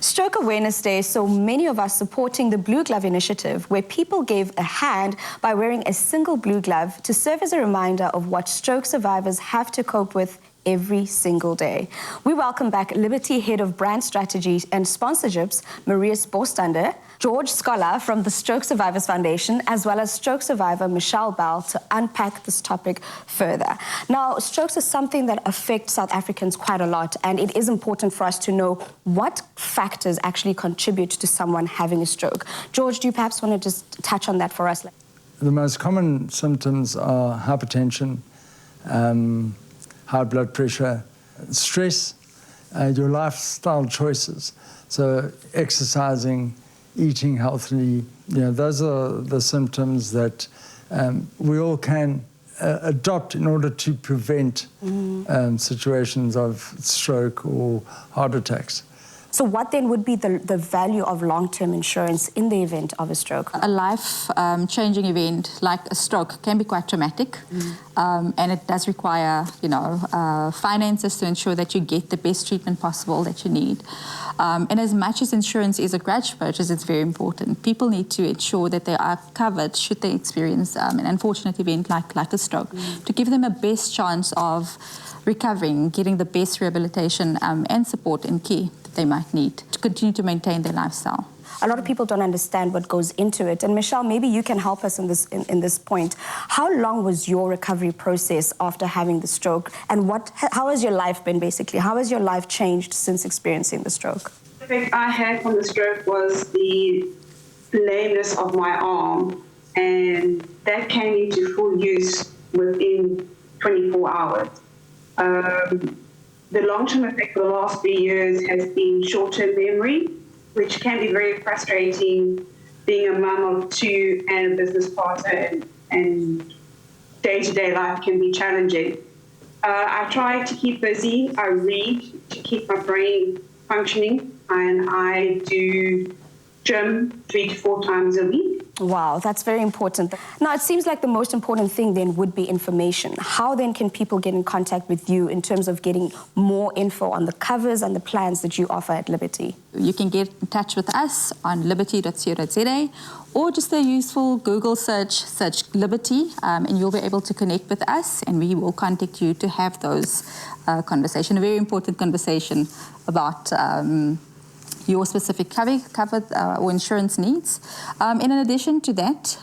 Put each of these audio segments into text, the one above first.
Stroke Awareness Day saw many of us supporting the Blue Glove initiative, where people gave a hand by wearing a single blue glove to serve as a reminder of what stroke survivors have to cope with every single day. We welcome back Liberty Head of Brand Strategy and Sponsorships, Marius Borstander, George Scholar from the Stroke Survivors Foundation, as well as stroke survivor Michelle Bell, to unpack this topic further. Now, strokes is something that affects South Africans quite a lot, and it is important for us to know what factors actually contribute to someone having a stroke. George, do you perhaps want to just touch on that for us? The most common symptoms are hypertension, high blood pressure, stress, your lifestyle choices. So exercising, eating healthily, those are the symptoms that we all can adopt in order to prevent situations of stroke or heart attacks. So what then would be the value of long-term insurance in the event of a stroke? A life-changing event like a stroke can be quite traumatic, and it does require, finances to ensure that you get the best treatment possible that you need. And as much as insurance is a grudge purchase, it's very important. People need to ensure that they are covered should they experience an unfortunate event like a stroke, to give them a best chance of recovering, getting the best rehabilitation and support and care that they might need to continue to maintain their lifestyle. A lot of people don't understand what goes into it. And Michelle, maybe you can help us in this point. How long was your recovery process after having the stroke? And how has your life been, basically? How has your life changed since experiencing the stroke? The effect I had from the stroke was the lameness of my arm, and that came into full use within 24 hours. The long-term effect for the last 3 years has been short-term memory, which can be very frustrating, being a mum of two and a business partner, and day-to-day life can be challenging. I try to keep busy. I read to keep my brain functioning, and I do gym 3 to 4 times a week. Wow, that's very important. Now, it seems like the most important thing then would be information. How then can people get in contact with you in terms of getting more info on the covers and the plans that you offer at Liberty? You can get in touch with us on liberty.co.za, or just a useful Google search Liberty, and you'll be able to connect with us, and we will contact you to have those conversation, a very important conversation about your specific cover or insurance needs. And in addition to that,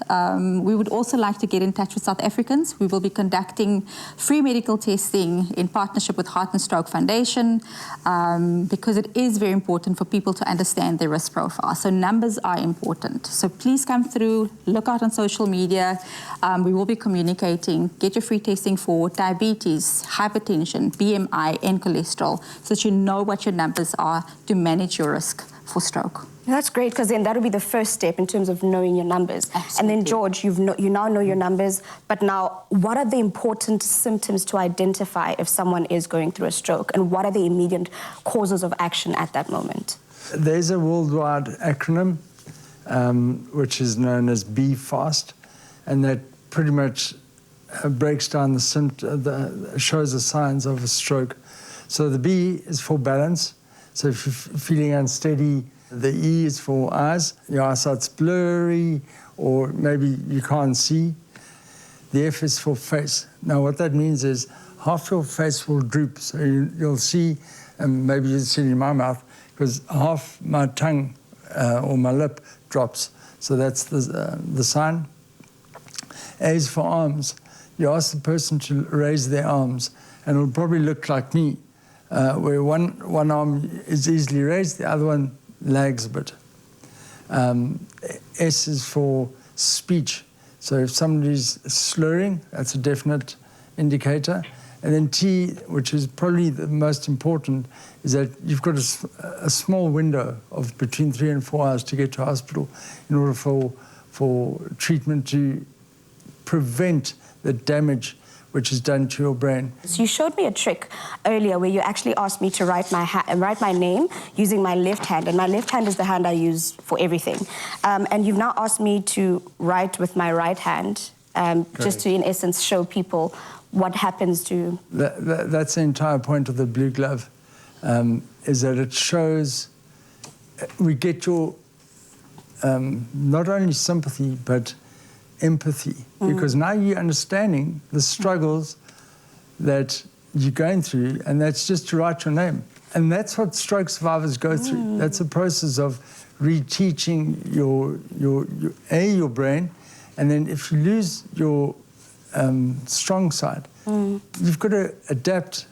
we would also like to get in touch with South Africans. We will be conducting free medical testing in partnership with Heart and Stroke Foundation, because it is very important for people to understand their risk profile. So numbers are important. So please come through, look out on social media. We will be communicating. Get your free testing for diabetes, hypertension, BMI, and cholesterol, so that you know what your numbers are to manage your risk for stroke. That's great, because then that would be the first step in terms of knowing your numbers. Absolutely. And then, George, you now know your numbers, but now what are the important symptoms to identify if someone is going through a stroke, and what are the immediate causes of action at that moment? There's a worldwide acronym, which is known as BFAST, and that pretty much breaks down shows the signs of a stroke. So the B is for balance. So if you're feeling unsteady, the E is for eyes. Your eyesight's blurry, or maybe you can't see. The F is for face. Now, what that means is half your face will droop. So you'll see, and maybe you'll see it in my mouth, because half my tongue or my lip drops. So that's the sign. A is for arms. You ask the person to raise their arms, and it'll probably look like me. Where one arm is easily raised, the other one lags a bit. S is for speech. So if somebody's slurring, that's a definite indicator. And then T, which is probably the most important, is that you've got a small window of between 3 and 4 hours to get to hospital in order for treatment to prevent the damage which is done to your brain. So you showed me a trick earlier where you actually asked me to write my name using my left hand, and my left hand is the hand I use for everything. And you've now asked me to write with my right hand, just to, in essence, show people what happens to... That's the entire point of the blue glove, is that it shows we get your not only sympathy but empathy, because now you're understanding the struggles that you're going through, and that's just to write your name. And that's what stroke survivors go through. That's a process of reteaching your brain, and then if you lose your strong side, you've got to adapt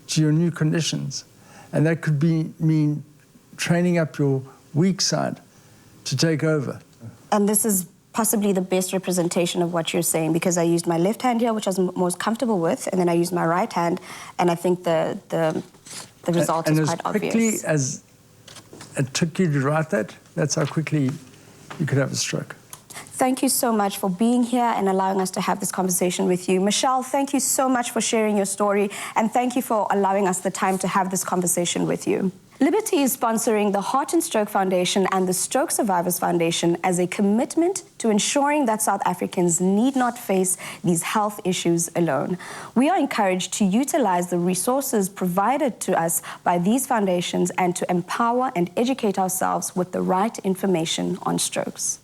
to your new conditions, and that could mean training up your weak side to take over. And this is possibly the best representation of what you're saying, because I used my left hand here, which I was most comfortable with, and then I used my right hand, and I think the result is quite obvious. And as quickly as it took you to write that, that's how quickly you could have a stroke. Thank you so much for being here and allowing us to have this conversation with you. Michelle, thank you so much for sharing your story, and thank you for allowing us the time to have this conversation with you. Liberty is sponsoring the Heart and Stroke Foundation and the Stroke Survivors Foundation as a commitment to ensuring that South Africans need not face these health issues alone. We are encouraged to utilize the resources provided to us by these foundations and to empower and educate ourselves with the right information on strokes.